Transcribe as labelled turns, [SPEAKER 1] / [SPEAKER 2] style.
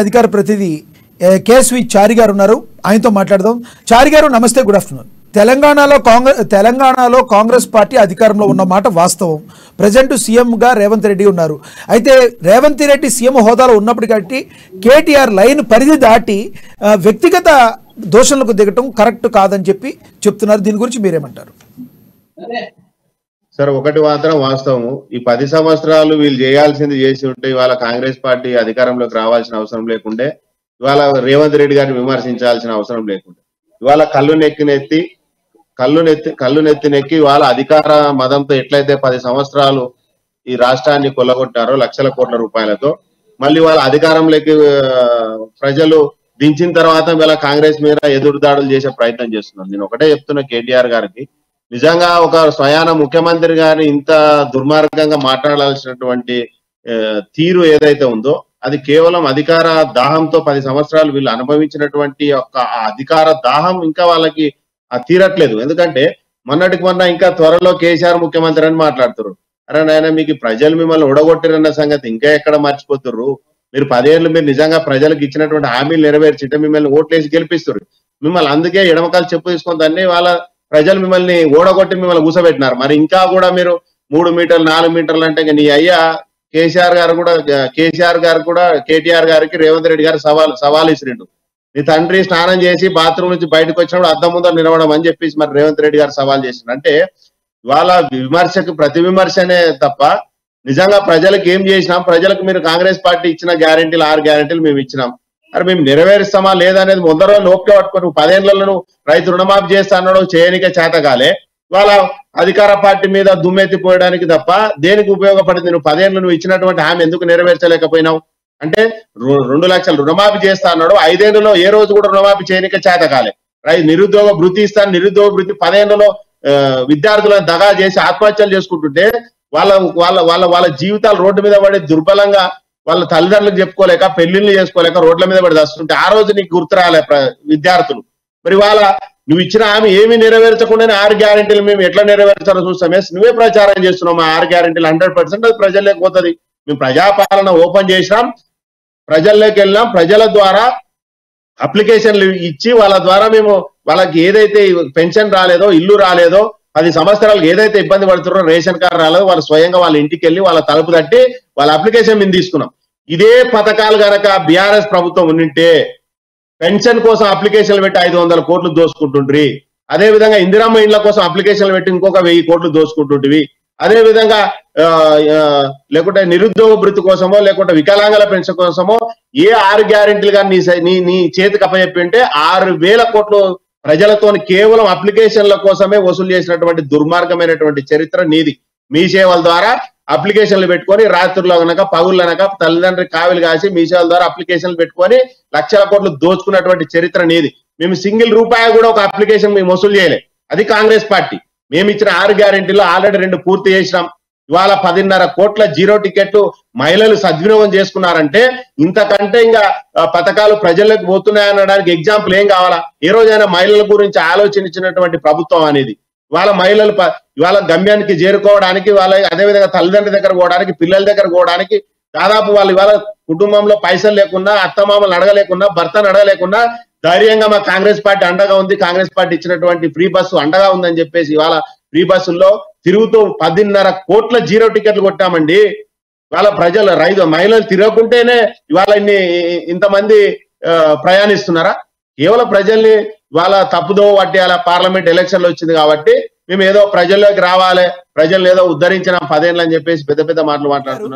[SPEAKER 1] అధికార ప్రతినిధి కేఎస్వి చారి గారు ఉన్నారు. ఆయనతో మాట్లాడదాం. చారి గారు నమస్తే, గుడ్ ఆఫ్టర్నూన్. తెలంగాణలో కాంగ్రెస్ పార్టీ అధికారంలో ఉన్న మాట వాస్తవం. ప్రజెంట్ సీఎంగా రేవంత్ రెడ్డి ఉన్నారు. అయితే రేవంత్ రెడ్డి సీఎం హోదాలో ఉన్నప్పటికీ కేటీఆర్ లైన్ పరిధి దాటి వ్యక్తిగత దోషణలకు దిగటం కరెక్ట్ కాదని చెప్తున్నారు. దీని గురించి మీరేమంటారు?
[SPEAKER 2] సార్, ఒకటి మాత్రం వాస్తవము. ఈ 10 సంవత్సరాలు వీళ్ళు చేయాల్సింది చేసి ఉంటే ఇవాళ కాంగ్రెస్ పార్టీ అధికారంలోకి రావాల్సిన అవసరం లేకుండే, ఇవాళ రేవంత్ రెడ్డి గారిని విమర్శించాల్సిన అవసరం లేకుండే. ఇవాళ కళ్ళు నెత్తినెక్కి ఇవాళ అధికార మదంతో ఎట్లయితే 10 సంవత్సరాలు ఈ రాష్ట్రాన్ని కొల్లగొట్టారో లక్షల కోట్ల రూపాయలతో, మళ్ళీ వాళ్ళ అధికారంలోకి ప్రజలు దించిన తర్వాత వీళ్ళ కాంగ్రెస్ మీద ఎదురుదాడులు చేసే ప్రయత్నం చేస్తున్నారు. నేను ఒకటే చెప్తున్నా కేటీఆర్ గారికి, నిజంగా ఒక స్వయాన ముఖ్యమంత్రి గారిని ఇంత దుర్మార్గంగా మాట్లాడాల్సినటువంటి తీరు ఏదైతే ఉందో అది కేవలం అధికార దాహంతో 10 సంవత్సరాలు వీళ్ళు అనుభవించినటువంటి ఒక అధికార దాహం ఇంకా వాళ్ళకి తీరట్లేదు. ఎందుకంటే మొన్నటికి మొన్న ఇంకా త్వరలో కేసీఆర్ ముఖ్యమంత్రి అని మాట్లాడుతారు. అరే నాయన, మీకు ప్రజలు మిమ్మల్ని ఓడగొట్టిరన్న సంగతి ఇంకా ఎక్కడ మర్చిపోతుర్రు? మీరు 10 ఏళ్ళు మీరు నిజంగా ప్రజలకు ఇచ్చినటువంటి హామీలు నెరవేర్చింటే మిమ్మల్ని ఓట్లేసి గెలిపిస్తారు. మిమ్మల్ని అందుకే ఎడమకాలు చెప్పు తీసుకొని దాన్ని వాళ్ళ ప్రజలు మిమ్మల్ని ఓడగొట్టి మిమ్మల్ని కూసబెట్టినారు. మరి ఇంకా కూడా మీరు 3 మీటర్లు 4 మీటర్లు అంటే నీ అయ్యా కేటీఆర్ గారు కూడా కేటీఆర్ గారికి రేవంత్ రెడ్డి గారు సవాల్ ఇసిరిండు. నీ తండ్రి స్నానం చేసి బాత్రూమ్ నుంచి బయటకు వచ్చినప్పుడు అద్దం ముందర నిలవడం అని చెప్పేసి మరి రేవంత్ రెడ్డి గారు సవాల్ చేసిండు. అంటే ఇవాళ విమర్శకు ప్రతి విమర్శనే తప్ప నిజంగా ప్రజలకు ఏం చేసినాం, ప్రజలకు మీరు కాంగ్రెస్ పార్టీ ఇచ్చిన గ్యారెంటీలు 6 గ్యారెంటీలు మేము ఇచ్చినాం, అరే మేము నెరవేరుస్తామా లేదనేది ముందర లోపల పట్టుకొని 10 ఏళ్లలో రైతు రుణమాఫీ చేస్తా అన్నాడు, చేయనికే చేతగాలే. వాళ్ళ అధికార పార్టీ మీద దుమ్మెత్తిపోయడానికి తప్ప దేనికి ఉపయోగపడింది? నువ్వు 10 ఏళ్ళు నువ్వు ఇచ్చినటువంటి హామీ ఎందుకు నెరవేర్చలేకపోయినావు? అంటే 2 లక్షలు రుణమాఫీ చేస్తా అన్నాడు, 5 ఏళ్లలో ఏ రోజు కూడా రుణమాఫీ చేయనికే చేతగాలే. నిరుద్యోగ భృతి ఇస్తాను, నిరుద్యోగ భృతి 10 ఏళ్లలో విద్యార్థులను దగా చేసి ఆత్మహత్యలు చేసుకుంటుంటే వాళ్ళ జీవితాలు రోడ్డు మీద పడి దుర్బలంగా వాళ్ళ తల్లిదండ్రులకు చెప్పుకోలేక పెళ్లిళ్ళు చేసుకోలేక రోడ్ల మీద పడి వస్తుంటే ఆ రోజు నీకు గుర్తు రాలే విద్యార్థులు. మరి వాళ్ళ నువ్వు ఇచ్చిన హామీ ఏమీ నెరవేర్చకుండానే 6 గ్యారెంటీలు మేము ఎట్లా నెరవేర్చాలో చూస్తామే. నువ్వే ప్రచారం చేస్తున్నాం ఆ 6 గ్యారెంటీలు 100% అది ప్రజల్లోకి పోతుంది. మేము ప్రజాపాలన ఓపెన్ చేసినాం, ప్రజల్లోకి వెళ్ళాం, ప్రజల ద్వారా అప్లికేషన్లు ఇచ్చి వాళ్ళ ద్వారా మేము వాళ్ళకి ఏదైతే పెన్షన్ రాలేదో, ఇల్లు రాలేదో, 10 సంవత్సరాలకు ఏదైతే ఇబ్బంది పడుతున్నారో, రేషన్ కార్డు రాలేదో వాళ్ళు స్వయంగా వాళ్ళ ఇంటికి వెళ్ళి వాళ్ళ తలుపు తట్టి వాళ్ళ అప్లికేషన్ మేము తీసుకున్నాం. ఇదే పథకాలు గనక బీఆర్ఎస్ ప్రభుత్వం ఉండింటే పెన్షన్ కోసం అప్లికేషన్లు పెట్టి 500 కోట్లు దోసుకుంటుండ్రి. అదే విధంగా ఇందిరమ్మ ఇండ్ల కోసం అప్లికేషన్లు పెట్టి ఇంకొక 1000 కోట్లు దోసుకుంటుంటివి. అదే విధంగా లేకుంటే నిరుద్యోగ భృతి కోసమో లేకుంటే వికలాంగుల పెన్షన్ కోసమో ఏ 6 గ్యారెంటీలు కానీ నీ చేతికి అప్పచెప్పి ఉంటే 6,000 కోట్లు ప్రజలతో కేవలం అప్లికేషన్ల కోసమే వసూలు చేసినటువంటి దుర్మార్గమైనటువంటి చరిత్ర నీది. మీ సేవల ద్వారా అప్లికేషన్లు పెట్టుకొని రాత్రుల్లో కనుక పగుళ్ళనక తల్లిదండ్రి కావిలు కాసి మీ సేవల ద్వారా అప్లికేషన్లు పెట్టుకొని లక్షల కోట్లు దోచుకున్నటువంటి చరిత్ర నీది. మేము సింగిల్ రూపాయి కూడా ఒక అప్లికేషన్ మేము వసూలు చేయలే. అది కాంగ్రెస్ పార్టీ. మేము ఇచ్చిన 6 గ్యారెంటీలో ఆల్రెడీ 2 పూర్తి చేసినాం. ఇవాళ 10.5 కోట్ల జీరో టికెట్లు మహిళలు సద్వినియోగం చేసుకున్నారంటే ఇంతకంటే ఇంకా పథకాలు ప్రజలకు పోతున్నాయనడానికి ఎగ్జాంపుల్ ఏం కావాలా? ఏ రోజైనా మహిళల గురించి ఆలోచించినటువంటి ప్రభుత్వం అనేది ఇవాళ మహిళలు ఇవాళ గమ్యానికి చేరుకోవడానికి, వాళ్ళ అదేవిధంగా తల్లిదండ్రుల దగ్గర పోవడానికి, పిల్లల దగ్గర పోవడానికి దాదాపు వాళ్ళు ఇవాళ కుటుంబంలో పైసలు లేకున్నా, అత్తమామలు అడగలేకున్నా, భర్తను అడగలేకున్నా ధైర్యంగా మా కాంగ్రెస్ పార్టీ అండగా ఉంది, కాంగ్రెస్ పార్టీ ఇచ్చినటువంటి ఫ్రీ బస్సు అండగా ఉందని చెప్పేసి ఇవాళ ఫ్రీ బస్సుల్లో తిరుగుతూ 10.5 కోట్ల జీరో టికెట్లు కొట్టామండి. ఇవాళ ప్రజలు మహిళలు తిరగకుంటేనే ఇవాళ ఇంతమంది ప్రయాణిస్తున్నారా? కేవలం ప్రజల్ని ఇవాళ తప్పుదో పట్టేయాల. పార్లమెంట్ ఎలక్షన్లు వచ్చింది కాబట్టి మేము ఏదో ప్రజల్లోకి రావాలి, ప్రజల్ని ఏదో ఉద్ధరించినాం 10 ఏళ్ళు అని చెప్పేసి పెద్ద పెద్ద మాటలు మాట్లాడుతున్నారు.